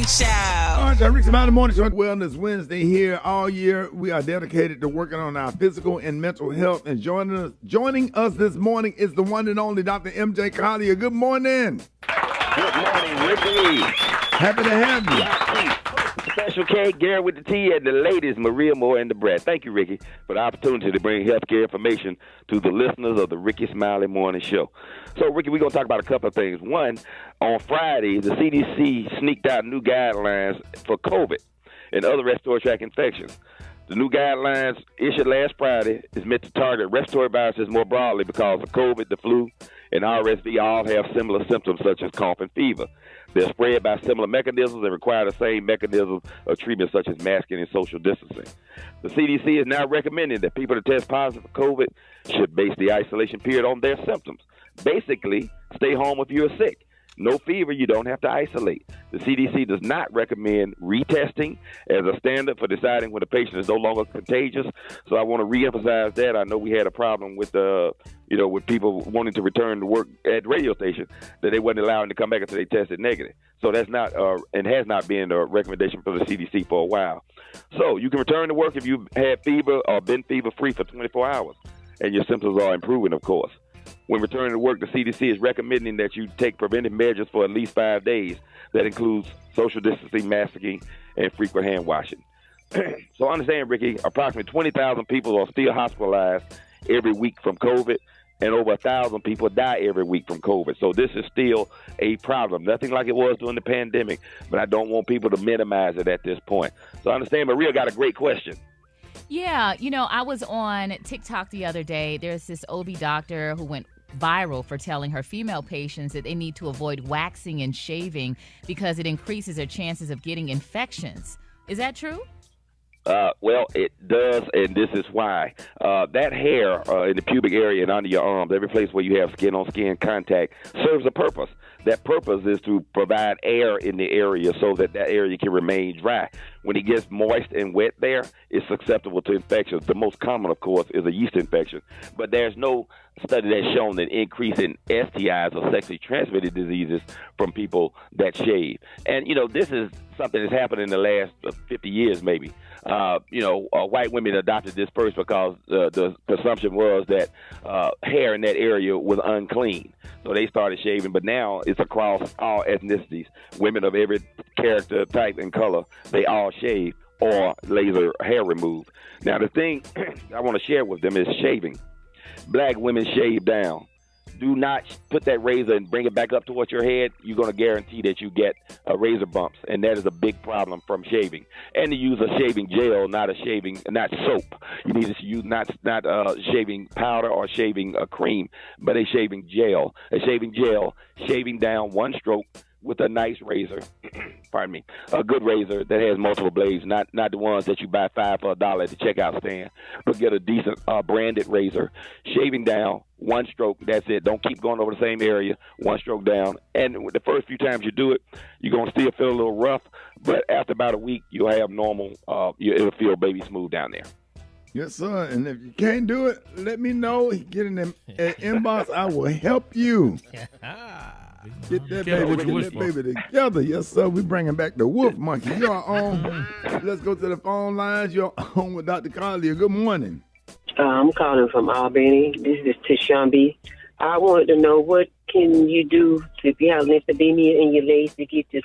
Show. All right, Rickey Smiley Morning Show. Wellness Wednesday here all year. We are dedicated to working on our physical and mental health. And joining us this morning is the one and only Dr. MJ Collier. Good morning. Good morning, Rickey. Happy to have you. Special K, Gary with the T, and the ladies, Maria Moore and the Brad. Thank you, Rickey, for the opportunity to bring healthcare information to the listeners of the Rickey Smiley Morning Show. So, Rickey, we're going to talk about a couple of things. One, on Friday, the CDC sneaked out new guidelines for COVID and other respiratory tract infections. The new guidelines issued last Friday is meant to target respiratory viruses more broadly because of COVID, the flu, and RSV all have similar symptoms such as cough and fever. They're spread by similar mechanisms and require the same mechanisms of treatment such as masking and social distancing. The CDC is now recommending that people that test positive for COVID should base the isolation period on their symptoms. Basically, stay home if you're sick. No fever, you don't have to isolate. The CDC does not recommend retesting as a standard for deciding when a patient is no longer contagious. So I want to reemphasize that. I know we had a problem with with people wanting to return to work at the radio station, that they wasn't allowing to come back until they tested negative. So that's not and has not been a recommendation for the CDC for a while. So you can return to work if you've had fever or been fever-free for 24 hours, and your symptoms are improving, of course. When returning to work, the CDC is recommending that you take preventive measures for at least 5 days. That includes social distancing, masking, and frequent hand washing. So understand, Rickey, approximately 20,000 people are still hospitalized every week from COVID, and over 1,000 people die every week from COVID. So this is still a problem. Nothing like it was during the pandemic, but I don't want people to minimize it at this point. So understand, Maria got a great question. Yeah, I was on TikTok the other day. There's this OB doctor who went viral for telling her female patients that they need to avoid waxing and shaving because it increases their chances of getting infections. Is that true? Well, it does, and this is why. That hair in the pubic area and under your arms, every place where you have skin-on-skin contact, serves a purpose. That purpose is to provide air in the area so that area can remain dry. When it gets moist and wet there, it's susceptible to infections. The most common, of course, is a yeast infection. But there's no study that's shown an increase in STIs or sexually transmitted diseases from people that shave. And, this is something that's happened in the last 50 years maybe. White women adopted this first because the presumption was that hair in that area was unclean. So they started shaving, but now it's across all ethnicities. Women of every character, type, and color, they all shave or laser hair removed. Now, the thing I want to share with them is shaving. Black women shave down. Do not put that razor and bring it back up towards your head. You're going to guarantee that you get razor bumps, and that is a big problem from shaving. And to use a shaving gel, not soap. You need to use not shaving powder or shaving cream, but a shaving gel. A shaving gel, shaving down one stroke with a nice razor, pardon me, a good razor that has multiple blades, not the ones that you buy $5 for $1 at the checkout stand, but get a decent branded razor, shaving down one stroke, that's it. Don't keep going over the same area, one stroke down. And the first few times you do it, you're going to still feel a little rough, but after about a week, you'll have normal, it'll feel baby smooth down there. Yes, sir. And if you can't do it, let me know. Get in the inbox. I will help you. Get that baby together. Yes, sir. We bringing back the wolf monkey. You're on. Let's go to the phone lines. You're on with Dr. Collier. Good morning. I'm calling from Albany. This is Tishambi. I wanted to know, what can you do if you have lymphedema in your legs to get this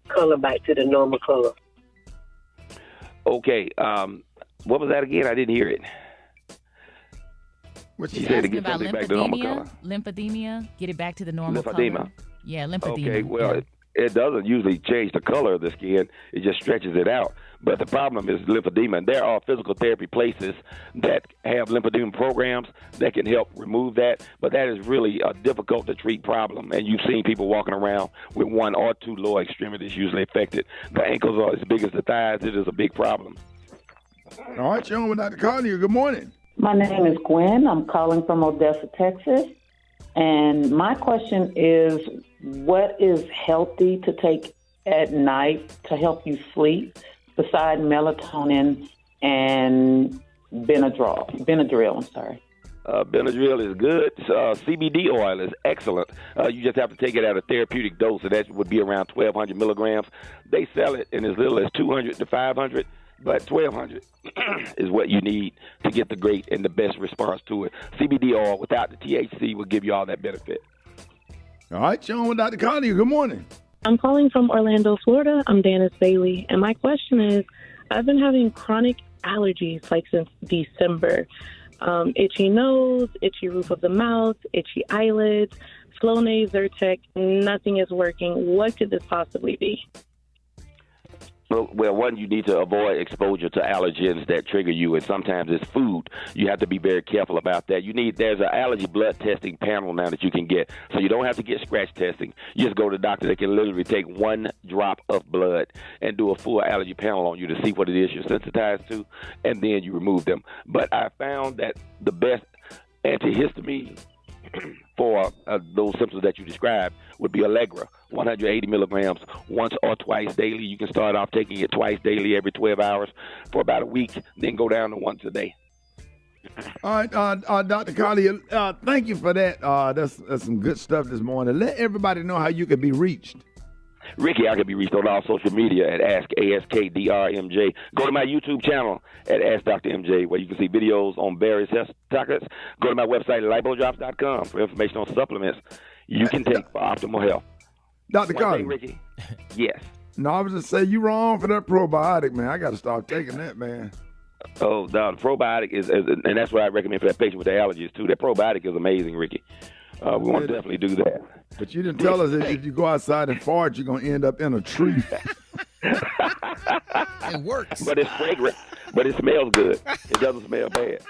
color back to the normal color? Okay. What was that again? I didn't hear it. What she said to get something back to normal color? Lymphedema, get it back to the normal color. Yeah, lymphedema. Okay, well, it doesn't usually change the color of the skin. It just stretches it out. But the problem is lymphedema. And there are physical therapy places that have lymphedema programs that can help remove that. But that is really a difficult to treat problem. And you've seen people walking around with one or two lower extremities usually affected. The ankles are as big as the thighs. It is a big problem. All right, you're on with Dr. Collier. Good morning. My name is Gwen. I'm calling from Odessa, Texas. And my question is, what is healthy to take at night to help you sleep besides melatonin and Benadryl? Benadryl is good. CBD oil is excellent. You just have to take it at a therapeutic dose, and that would be around 1,200 milligrams. They sell it in as little as 200 to 500, but 1,200 is what you need to get the great and the best response to it. CBD oil without the THC will give you all that benefit. All right, Sean with Dr. Carly. Good morning. I'm calling from Orlando, Florida. I'm Dennis Bailey, and my question is, I've been having chronic allergies like since December. Itchy nose, itchy roof of the mouth, itchy eyelids, Flonase, Zyrtec, nothing is working. What could this possibly be? Well, one, you need to avoid exposure to allergens that trigger you, and sometimes it's food. You have to be very careful about that. There's an allergy blood testing panel now that you can get, so you don't have to get scratch testing. You just go to the doctor. They can literally take 1 drop of blood and do a full allergy panel on you to see what it is you're sensitized to, and then you remove them. But I found that the best antihistamine for those symptoms that you described would be Allegra, 180 milligrams once or twice daily. You can start off taking it twice daily every 12 hours for about a week, then go down to once a day. All right, Dr. Carly, thank you for that. That's some good stuff this morning. Let everybody know how you can be reached. Ricky, I can be reached on all social media at AskDrMJ. Go to my YouTube channel at Ask Dr. MJ, where you can see videos on various health topics. Go to my website at Lipodrops.com for information on supplements you can take for optimal health. Dr. Carly. Ricky? Yes. No, I was just saying you wrong for that probiotic, man. I got to start taking that, man. Oh, no, the probiotic is, and that's what I recommend for that patient with the allergies, too. That probiotic is amazing, Ricky. We want to definitely do that. But you didn't tell us that if you go outside and fart, you're going to end up in a tree. It works. But it's fragrant. But it smells good. It doesn't smell bad.